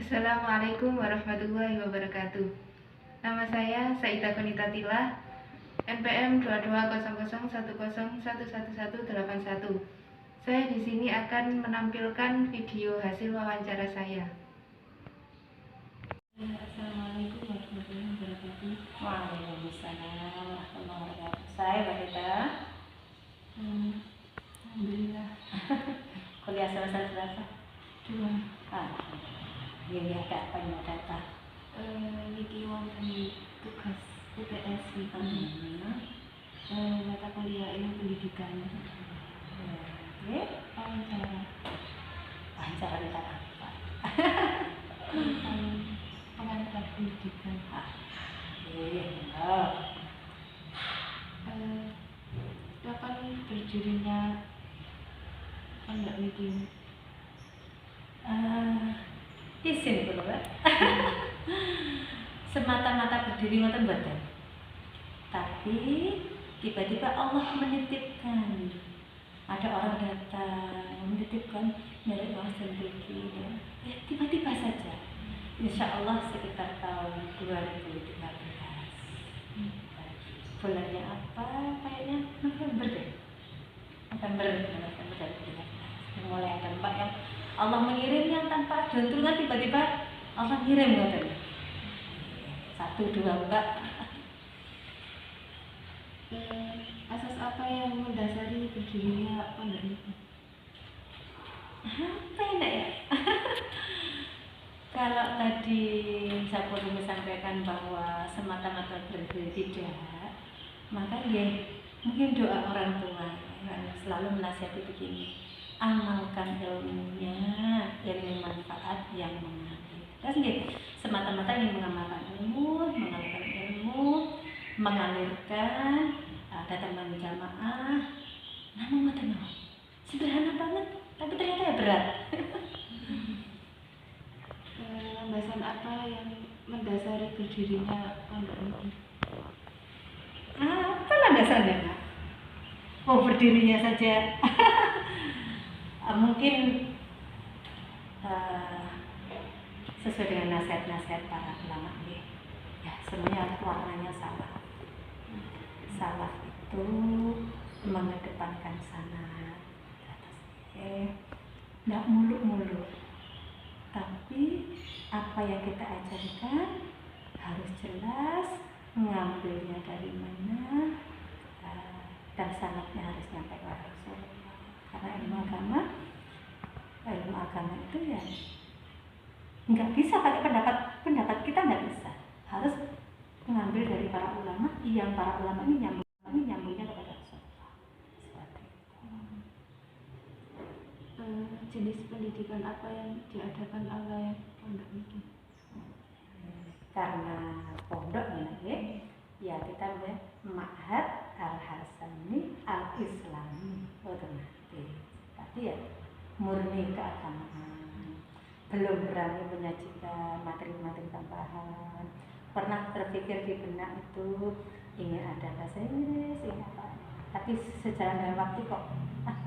Assalamualaikum warahmatullahi wabarakatuh. Nama saya Saida Konita Tila, NPM 220010111181. Saya di sini akan menampilkan video hasil wawancara saya. Assalamualaikum warahmatullahi wabarakatuh. Waalaikumsalam warahmatullahi wabarakatuh. Saya Badita. Alhamdulillah. Kuliah semester berapa? 2. Ini ada apa ini ada? Niki wonten tugas UTS mata kuliah ilmu pendidikan. Wawancara tentang apa? Pengantar pendidikan. Kapan berdirinya Pondok Niki? Isin dulu Pak. Semata-mata berdiri ngoten mboten. Tapi tiba-tiba Allah menitipkan. Ada orang datang menitipkan dari uang sendiri. Tiba-tiba saja. Insya Allah sekitar tahun 2013. Bulannya apa? Kayaknya November deh. November 2013. Mulai ada Mbak yang Allah mengirim yang tanpa juntrungan, tiba-tiba Allah ngirim katanya. 1, 2 Mbak. Asas apa yang mendasari berdirinya Pondok Niki? Apa enak ya? Kalau tadi saya perlu menyampaikan bahwa semata-mata berdiri tidak, maka ya mungkin doa orang tua yang selalu menasihati begini, amalkan ilmunya, ilmu manfaat yang mengalir. Kan gitu, semata-mata ingin mengamalkan ilmu, mengalirkan, datang berjamaah, namun ngoten sederhana banget, tapi ternyata ya berat. Landasan apa yang mendasari berdirinya Pondok Niki? Apa landasannya, Kak? Oh, berdirinya saja. Mungkin sesuai dengan nasihat-nasihat para ulama ya, semuanya warnanya salah. Salah itu mengedepankan sana nggak muluk-muluk, tapi apa yang kita ajarkan harus jelas, mengambilnya dari mana, dan sanatnya harus nyampe ke Rasulullah. Karena ilmu agama itu ya nggak bisa pakai pendapat kita, nggak bisa, harus mengambil dari para ulama, yang para ulama ini nyambungnya kepada Rasulullah. Seperti itu. Jenis pendidikan apa yang diadakan oleh Pondok Niki? Karena pondok ya kita Ma'had Al-Hasani Al-Islami otomatis, tapi ya murni keagamaan, belum berani menyajikan materi-materi tambahan. Pernah terpikir di benak itu ingin ada bahasa Inggris, ingin apa, tapi sejalan dengan waktu kok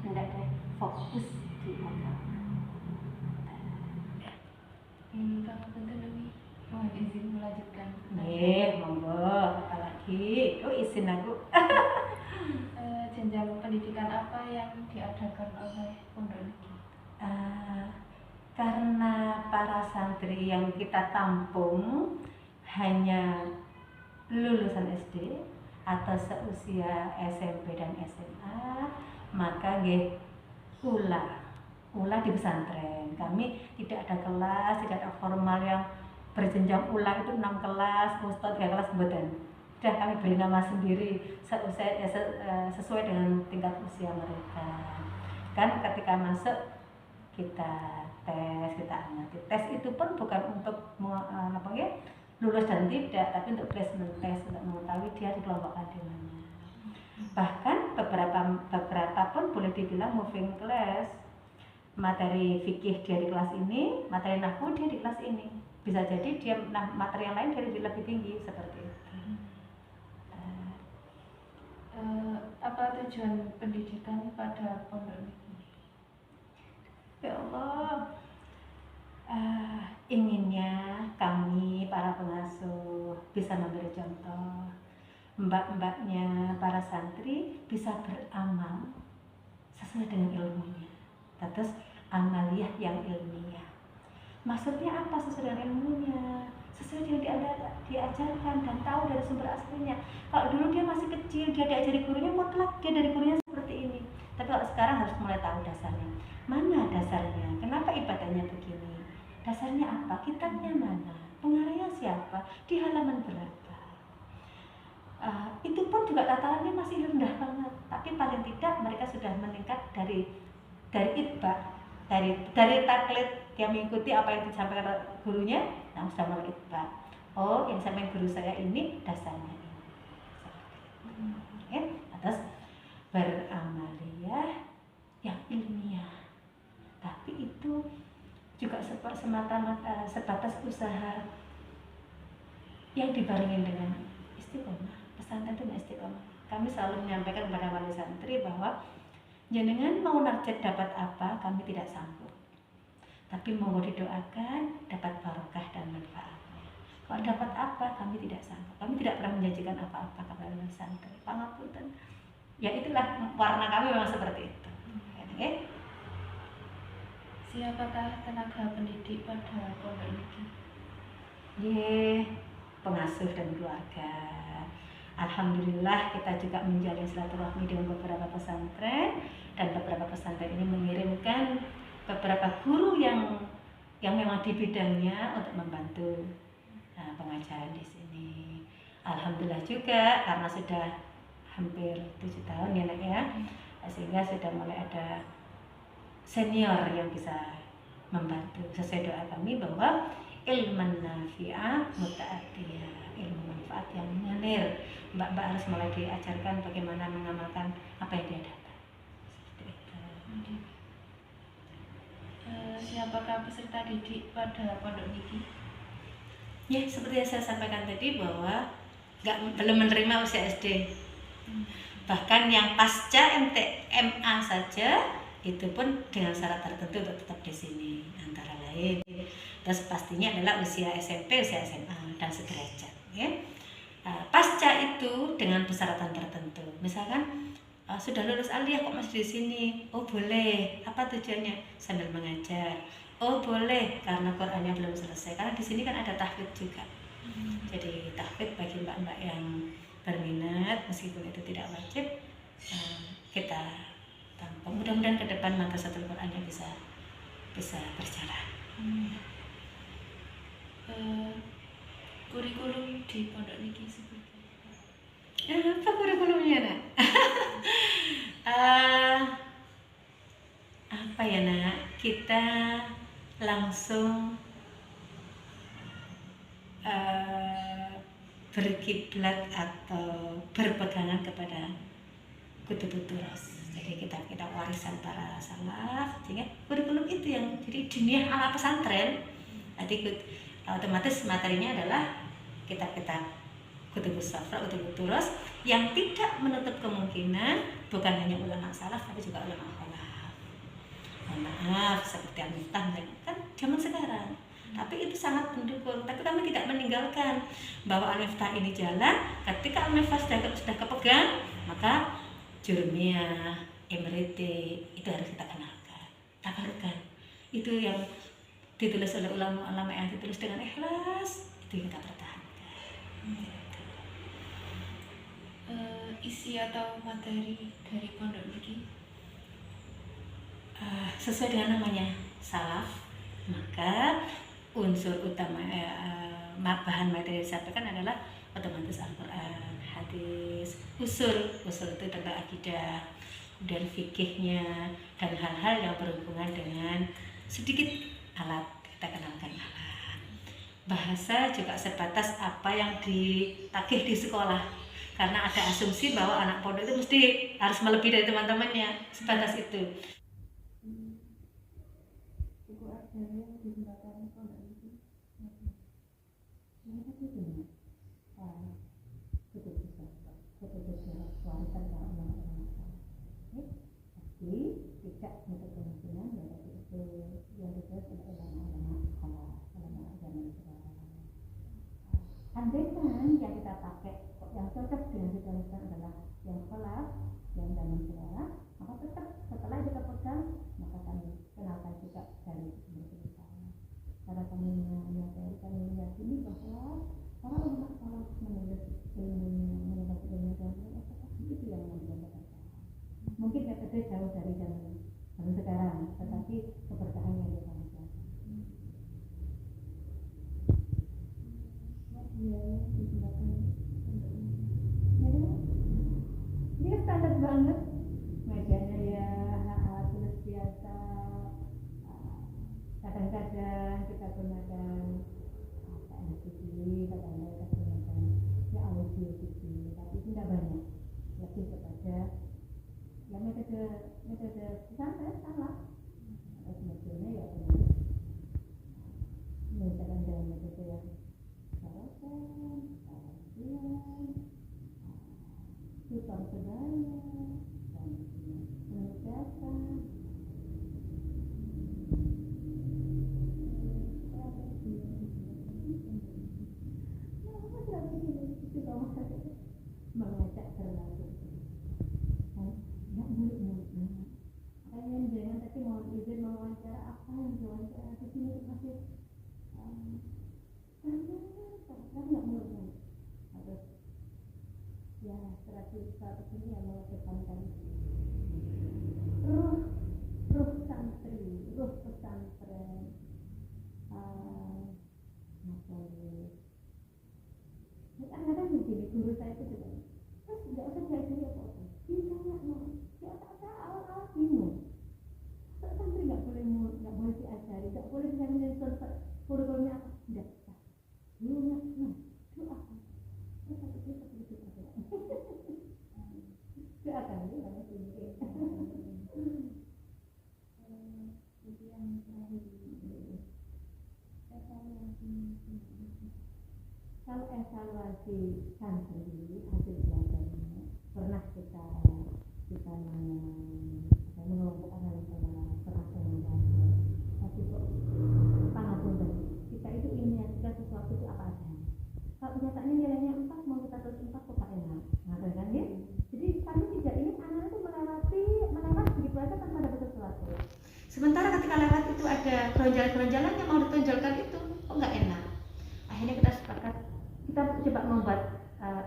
enggak deh, fokus di agama. Kamu tentu lebih mohon izin melanjutkan. Monggo, apalagi izin aku. Jenjang pendidikan apa yang diadakan oleh Pondok Niki? Karena para santri yang kita tampung hanya lulusan SD atau seusia SMP dan SMA, maka ulah di pesantren. Kami tidak ada kelas, tidak ada formal yang berjenjang ulah itu 6 kelas, ustadz 3 kelas mboten. Sudah kami beri nama sendiri sesuai dengan tingkat usia mereka. Kan ketika masuk kita tes, kita amati. Tes itu pun bukan untuk lulus dan tidak, tapi untuk placement test, untuk mengetahui dia dikelompokkan di mana. Bahkan beberapa pun boleh dibilang moving class. Materi fikih dia di kelas ini, materi nahwu dia di kelas ini. Bisa jadi dia materi yang lain dia lebih tinggi, seperti itu. Apa tujuan pendidikan pada Pondok Niki? Ya Allah, inginnya kami para pengasuh bisa memberi contoh, mbak-mbaknya para santri bisa beramal sesuai dengan ilmunya. Terus amaliyah yang ilmiah. Maksudnya apa sesuai dengan ilmunya? Sesuai dengan diajarkan dan tahu dari sumber aslinya. Kalau dulu dia masih kecil, dia diajari gurunya mutlak, dia dari gurunya seperti ini. Tapi kalau sekarang harus mulai tahu dasarnya. Mana dasarnya? Kenapa ibadahnya begini? Dasarnya apa? Kitabnya mana? Pengarangnya siapa? Di halaman berapa? Itu pun juga tatarannya masih rendah banget. Tapi paling tidak mereka sudah meningkat dari itba, dari taklid, dia mengikuti apa yang disampaikan gurunya, nah sudah mulai itba. Oh, yang disampaikan guru saya ini dasarnya ini. Okay. Atas beramaliyah yang ilmiah. Tapi itu juga semata-mata sebatas usaha yang dibarengin dengan istiqomah. Pesantren itu istiqomah. Kami selalu menyampaikan kepada wali santri bahwa jenengan mau narjet dapat apa, kami tidak sanggup. Tapi mau didoakan dapat barokah dan manfaatnya. Kalau dapat apa, kami tidak sanggup. Kami tidak pernah menjanjikan apa-apa kepada wali santri. Pangapunten. Ya itulah warna kami memang seperti itu. Okay? Siapakah tenaga pendidik pada pondok ini? Pengasuh dan keluarga. Alhamdulillah kita juga menjalin silaturahmi dengan beberapa pesantren, dan beberapa pesantren ini mengirimkan beberapa guru yang memang di bidangnya untuk membantu pengajaran di sini. Alhamdulillah juga karena sudah hampir 7 tahun ya nak ya, sehingga sudah mulai ada senior yang bisa membantu. Sesuai doa kami bahwa ilman nafi'ah muta'atiyah, ilmu manfaat yang mengalir. Mbak-mbak harus mulai diajarkan bagaimana mengamalkan apa yang dia dapat. Siapakah peserta didik pada pondok ini? Ya, seperti yang saya sampaikan tadi bahwa belum menerima usia SD. Bahkan yang pasca MA saja itu pun dengan syarat tertentu untuk tetap di sini, antara lain. Terus pastinya adalah usia SMP, usia SMA dan sederajat. Ya. Pasca itu dengan persyaratan tertentu. Misalkan sudah lulus aliyah kok masih di sini. Oh boleh. Apa tujuannya? Sambil mengajar. Oh boleh karena Qurannya belum selesai. Karena di sini kan ada tahfidz juga. Jadi tahfidz bagi mbak-mbak yang berminat, meskipun itu tidak wajib, kita tampung. Mudah-mudahan ke depan madrasatul Qurannya bisa berjalan. Kurikulum di pondok niki seperti apa kurikulumnya nak? Apa ya nak? Kita langsung berkiblat atau berpegangan kepada kutubut turas. Jadi kita warisan para salaf, sehingga kurikulum itu yang jadi dunia ala pesantren. Jadi otomatis materinya adalah kitab-kitab kutubus safra, kutubut turas yang tidak menutup kemungkinan bukan hanya ulama salaf tapi juga ulama khalaf. Maaf seperti Al-Miftah kan zaman sekarang. Tapi itu sangat mendukung. Tapi kami tidak meninggalkan bahwa Al-Miftah ini jalan. Ketika Al-Miftah sudah kepegang, maka Jurmiyah, Imriti itu harus kita kenalkan, tabarkan. Itu yang ditulis oleh ulama-ulama yang ditulis dengan ikhlas, itu kita pertahankan. Isi atau materi dari pondok ini sesuai dengan namanya salaf, maka unsur utama bahan materi yang disampaikan adalah otomatis Al-Quran, hadis, usul itu tentang akidah, dan fikihnya dan hal-hal yang berhubungan dengan sedikit alat, kita kenalkan alat. Bahasa juga sebatas apa yang ditagih di sekolah, karena ada asumsi bahwa anak pondok itu mesti harus melebihi dari teman-temannya, sebatas itu. Buku ajaran yang digunakan pondok itu warisan para ulama-ulama. Tapi tidak menutup kemungkinan bahwa itu yang ditulis oleh ulama-ulama andaikan yang kita pakai yang cocok dengan kita adalah yang kelas yang zaman sekarang, maka tetap setelah kita pegang maka kami kenalkan juga dari mereka. Karena kami menyadari, kami meyakini bahwa para ulama salaf menulis ilmunya, menulis ilmu dan itu yang membuat. Mungkin metode jauh dari zaman sekarang, tetapi keberkahannya dia sangat besar. Ini standar banget, medianya ya tulis biasa. Kadang-kadang kita gunakan LCD, kadang-kadang kita gunakan ya audio TV, tapi tidak banyak, lebih kepada ya metode pesantren salah. Terus metodenya ya menyelesaikan dengan metode yang sorotan, tutor sebaya, dan penugasan. Mengajak berlaku nggak mulut kalian jangan tadi mau izin mau wawancara apa yang diwawancara di sini masih kan nggak mulut harus ya strategi ini yang mengedepankan ruh santri, ruh pesantren. Kadang-kadang begini, guru saya itu juga terus nggak usah diajari apa-apa, ditanya ya tak awal-awal bingung. Santri nggak boleh diajari, nggak boleh menyentuh kurikulumnya apa, tidak bisa. Dulunya itu apa? Terus satu itu ada. Itu akan dia banyak tinggi. Itu yang terakhir. Kalau evaluasi santri hasil belajarnya pernah kita mengelompokkan dalam kelas tapi kok pangapunten kita itu inisiatif sesuatu itu apa adanya. Kalau kenyataannya nilainya 4 mau kita tulis 4 kok pakai 6, nah kan ya. Jadi kami tidak ingin anak itu melewat begitu aja tanpa ada sesuatu. Sementara ketika lewat itu ada keronjalan-keronjalan yang mau ditonjolkan itu kok nggak enak. Akhirnya kita sepakat, kita coba membuat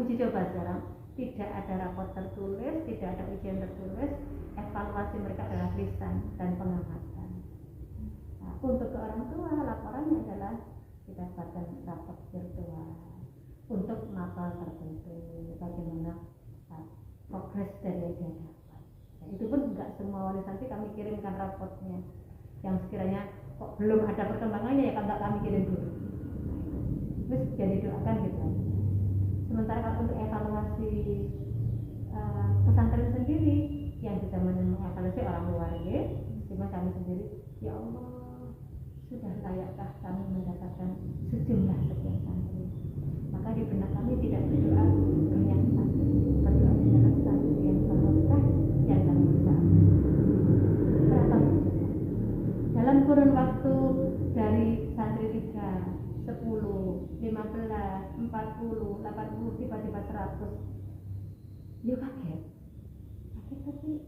uji coba sekarang. Tidak ada rapor tertulis, tidak ada ujian tertulis, evaluasi mereka adalah lisan dan pengamatan. Nah, untuk ke orang tua, laporannya adalah kita buatkan rapor virtual untuk mapel tertentu, bagaimana progres dari yang dia dapat. Nah, itu pun enggak semua wali santri kami kirimkan raportnya. Yang sekiranya kok belum ada perkembangannya ya enggak kami kirim dulu. Terus jadi doakan gitu. Sementara kalau untuk evaluasi pesantren sendiri yang bisa mengevaluasi orang luar ya, cuma kami sendiri, ya Allah sudah layakkah kami mendapatkan sejumlah sekian santri. Maka di benak kami tidak berdoa banyak santri, berdoa adalah santri yang barokah yang kami bisa berapa dalam kurun waktu dari santri 3, 10, 15, 40, 80, tiba-tiba 100. Ya kaget tapi